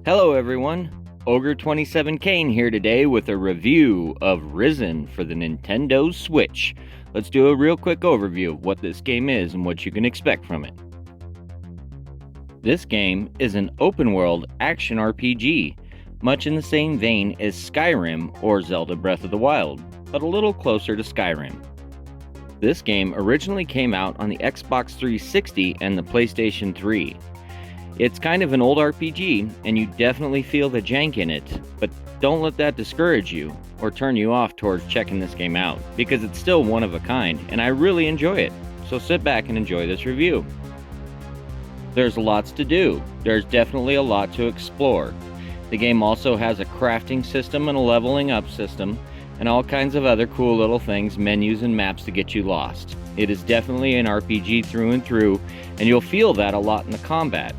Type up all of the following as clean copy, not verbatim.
Hello everyone, Ogre27 Kane here today with a review of Risen for the Nintendo Switch. Let's do a real quick overview of what this game is and what you can expect from it. This game is an open-world action RPG, much in the same vein as Skyrim or Zelda Breath of the Wild, but a little closer to Skyrim. This game originally came out on the Xbox 360 and the PlayStation 3. It's kind of an old RPG, and you definitely feel the jank in it, but don't let that discourage you or turn you off towards checking this game out, because it's still one of a kind, and I really enjoy it. So sit back and enjoy this review. There's lots to do. There's definitely a lot to explore. The game also has a crafting system and a leveling up system, and all kinds of other cool little things, menus and maps to get you lost. It is definitely an RPG through and through, and you'll feel that a lot in the combat.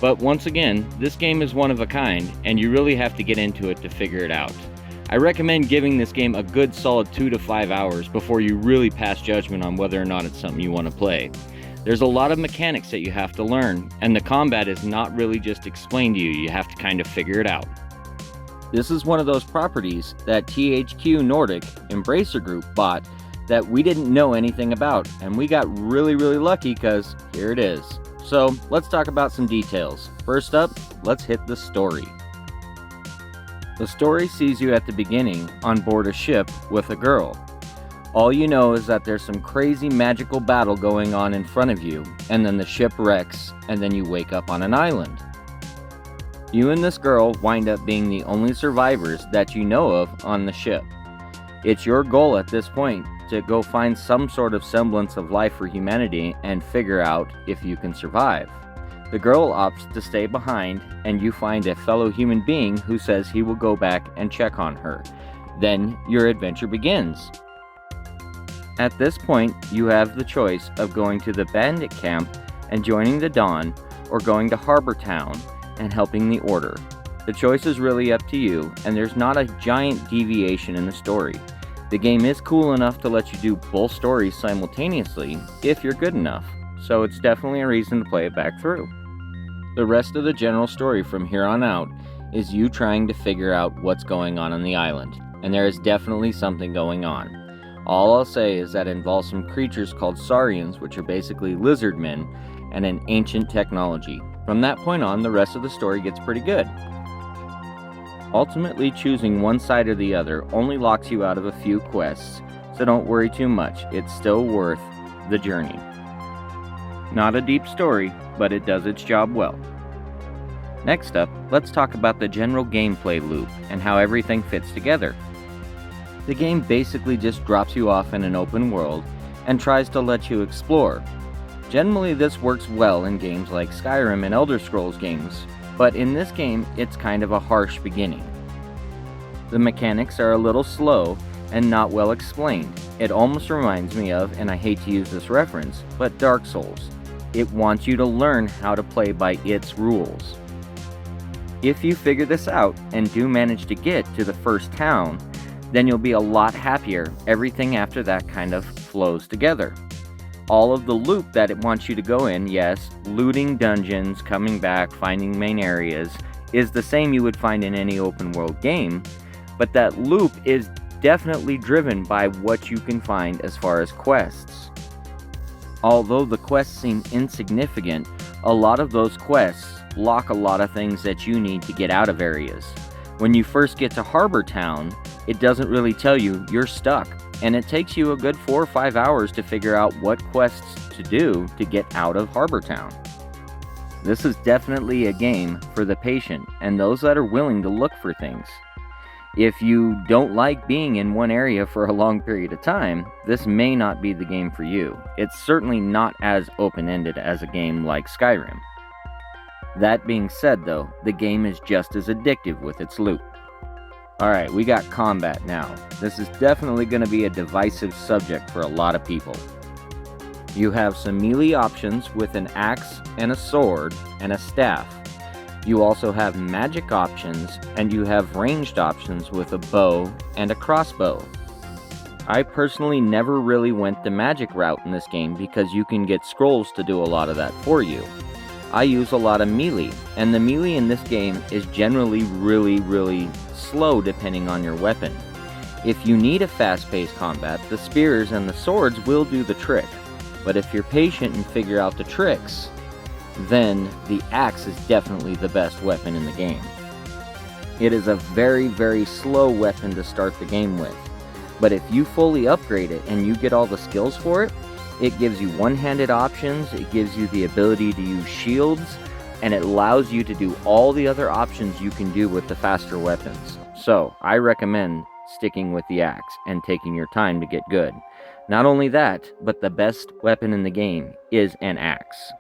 But once again, this game is one of a kind, and you really have to get into it to figure it out. I recommend giving this game a good solid 2 to 5 hours before you really pass judgment on whether or not it's something you want to play. There's a lot of mechanics that you have to learn, and the combat is not really just explained to you, you have to kind of figure it out. This is one of those properties that THQ Nordic Embracer Group bought that we didn't know anything about, and we got really lucky because here it is. So let's talk about some details. First up, let's hit the story. The story sees you at the beginning on board a ship with a girl. All you know is that there's some crazy magical battle going on in front of you, and then the ship wrecks, and then you wake up on an island. You and this girl wind up being the only survivors that you know of on the ship. It's your goal at this point to go find some sort of semblance of life for humanity and figure out if you can survive. The girl opts to stay behind, and you find a fellow human being who says he will go back and check on her. Then your adventure begins. At this point, you have the choice of going to the bandit camp and joining the Dawn, or going to Harbor Town and helping the Order. The choice is really up to you, and there's not a giant deviation in the story. The game is cool enough to let you do both stories simultaneously if you're good enough, so it's definitely a reason to play it back through. The rest of the general story from here on out is you trying to figure out what's going on the island, and there is definitely something going on. All I'll say is that it involves some creatures called Saurians, which are basically lizard men, and an ancient technology. From that point on, the rest of the story gets pretty good. Ultimately, choosing one side or the other only locks you out of a few quests, so don't worry too much, it's still worth the journey. Not a deep story, but it does its job well. Next up, let's talk about the general gameplay loop and how everything fits together. The game basically just drops you off in an open world and tries to let you explore. Generally, this works well in games like Skyrim and Elder Scrolls games, but in this game, it's kind of a harsh beginning. The mechanics are a little slow and not well explained. It almost reminds me of, and I hate to use this reference, but Dark Souls. It wants you to learn how to play by its rules. If you figure this out and do manage to get to the first town, then you'll be a lot happier. Everything after that kind of flows together. All of the loop that it wants you to go in, yes, looting dungeons, coming back, finding main areas, is the same you would find in any open world game, but that loop is definitely driven by what you can find as far as quests. Although the quests seem insignificant, a lot of those quests lock a lot of things that you need to get out of areas. When you first get to Harbor Town, it doesn't really tell you you're stuck, and it takes you a good 4 or 5 hours to figure out what quests to do to get out of Harbor Town. This is definitely a game for the patient and those that are willing to look for things. If you don't like being in one area for a long period of time, this may not be the game for you. It's certainly not as open-ended as a game like Skyrim. That being said though, the game is just as addictive with its loop. Alright, we got combat now. This is definitely going to be a divisive subject for a lot of people. You have some melee options with an axe and a sword and a staff. You also have magic options, and you have ranged options with a bow and a crossbow. I personally never really went the magic route in this game because you can get scrolls to do a lot of that for you. I use a lot of melee, and the melee in this game is generally really slow depending on your weapon. If you need a fast-paced combat, the spears and the swords will do the trick, but if you're patient and figure out the tricks, then the axe is definitely the best weapon in the game. It is a very slow weapon to start the game with, but if you fully upgrade it and you get all the skills for it, it gives you one-handed options, it gives you the ability to use shields, and it allows you to do all the other options you can do with the faster weapons. So, I recommend sticking with the axe and taking your time to get good. Not only that, but the best weapon in the game is an axe.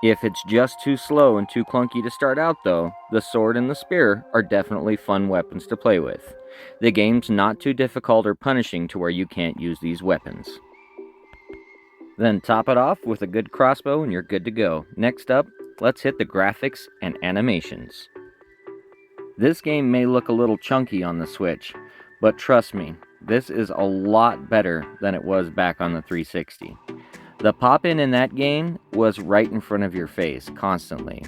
If it's just too slow and too clunky to start out though, the sword and the spear are definitely fun weapons to play with. The game's not too difficult or punishing to where you can't use these weapons. Then top it off with a good crossbow and you're good to go. Next up, let's hit the graphics and animations. This game may look a little chunky on the Switch, but trust me, this is a lot better than it was back on the 360. The pop-in in that game was right in front of your face, constantly.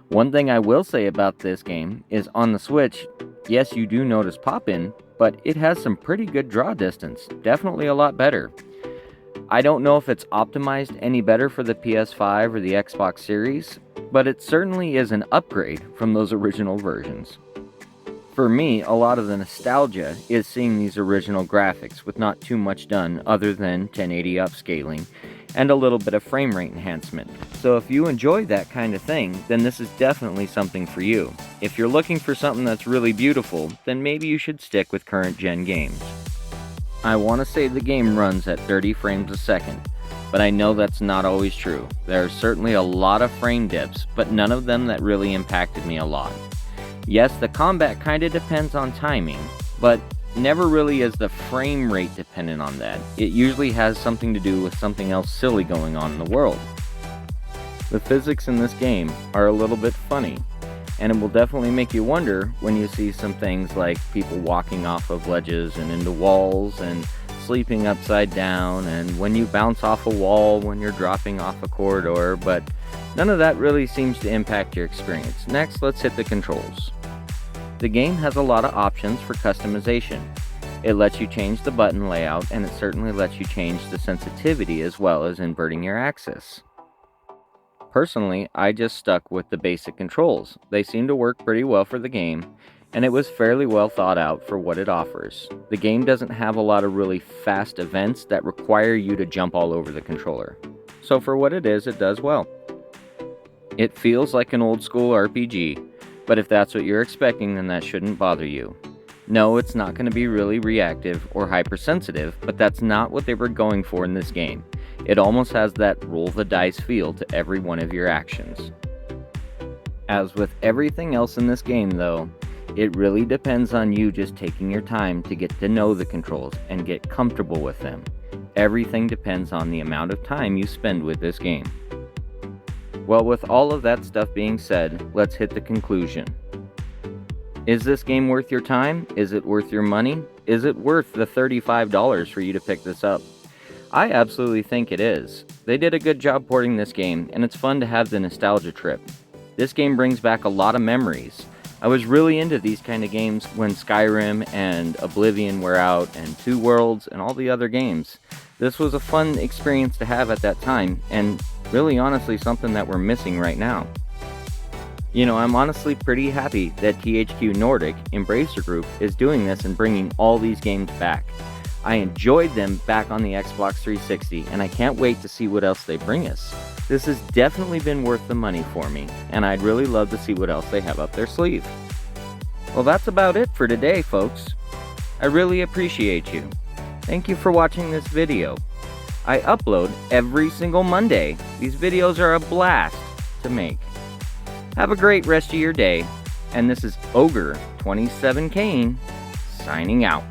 One thing I will say about this game is on the Switch, yes, you do notice pop-in, but it has some pretty good draw distance, definitely a lot better. I don't know if it's optimized any better for the PS5 or the Xbox Series, but it certainly is an upgrade from those original versions. For me, a lot of the nostalgia is seeing these original graphics with not too much done other than 1080 upscaling and a little bit of frame rate enhancement. So if you enjoy that kind of thing, then this is definitely something for you. If you're looking for something that's really beautiful, then maybe you should stick with current gen games. I want to say the game runs at 30 frames a second, but I know that's not always true. There are certainly a lot of frame dips, but none of them that really impacted me a lot. Yes, the combat kinda depends on timing, but never really is the frame rate dependent on that. It usually has something to do with something else silly going on in the world. The physics in this game are a little bit funny, and it will definitely make you wonder when you see some things like people walking off of ledges and into walls and sleeping upside down, and when you bounce off a wall when you're dropping off a corridor, but none of that really seems to impact your experience. Next, let's hit the controls. The game has a lot of options for customization. It lets you change the button layout, and it certainly lets you change the sensitivity as well as inverting your axis. Personally, I just stuck with the basic controls. They seem to work pretty well for the game, and it was fairly well thought out for what it offers. The game doesn't have a lot of really fast events that require you to jump all over the controller. So for what it is, it does well. It feels like an old school RPG, but if that's what you're expecting, then that shouldn't bother you. No, it's not going to be really reactive or hypersensitive, but that's not what they were going for in this game. It almost has that roll the dice feel to every one of your actions. As with everything else in this game though, it really depends on you just taking your time to get to know the controls and get comfortable with them. Everything depends on the amount of time you spend with this game. Well, with all of that stuff being said, let's hit the conclusion. Is this game worth your time? Is it worth your money? Is it worth the $35 for you to pick this up? I absolutely think it is. They did a good job porting this game, and it's fun to have the nostalgia trip. This game brings back a lot of memories. I was really into these kind of games when Skyrim and Oblivion were out, and Two Worlds and all the other games. This was a fun experience to have at that time, and really honestly something that we're missing right now. You know, I'm honestly pretty happy that THQ Nordic, Embracer Group, is doing this and bringing all these games back. I enjoyed them back on the Xbox 360, and I can't wait to see what else they bring us. This has definitely been worth the money for me, and I'd really love to see what else they have up their sleeve. Well, that's about it for today, folks. I really appreciate you. Thank you for watching this video. I upload every single Monday. These videos are a blast to make. Have a great rest of your day, and this is Ogre27Kane signing out.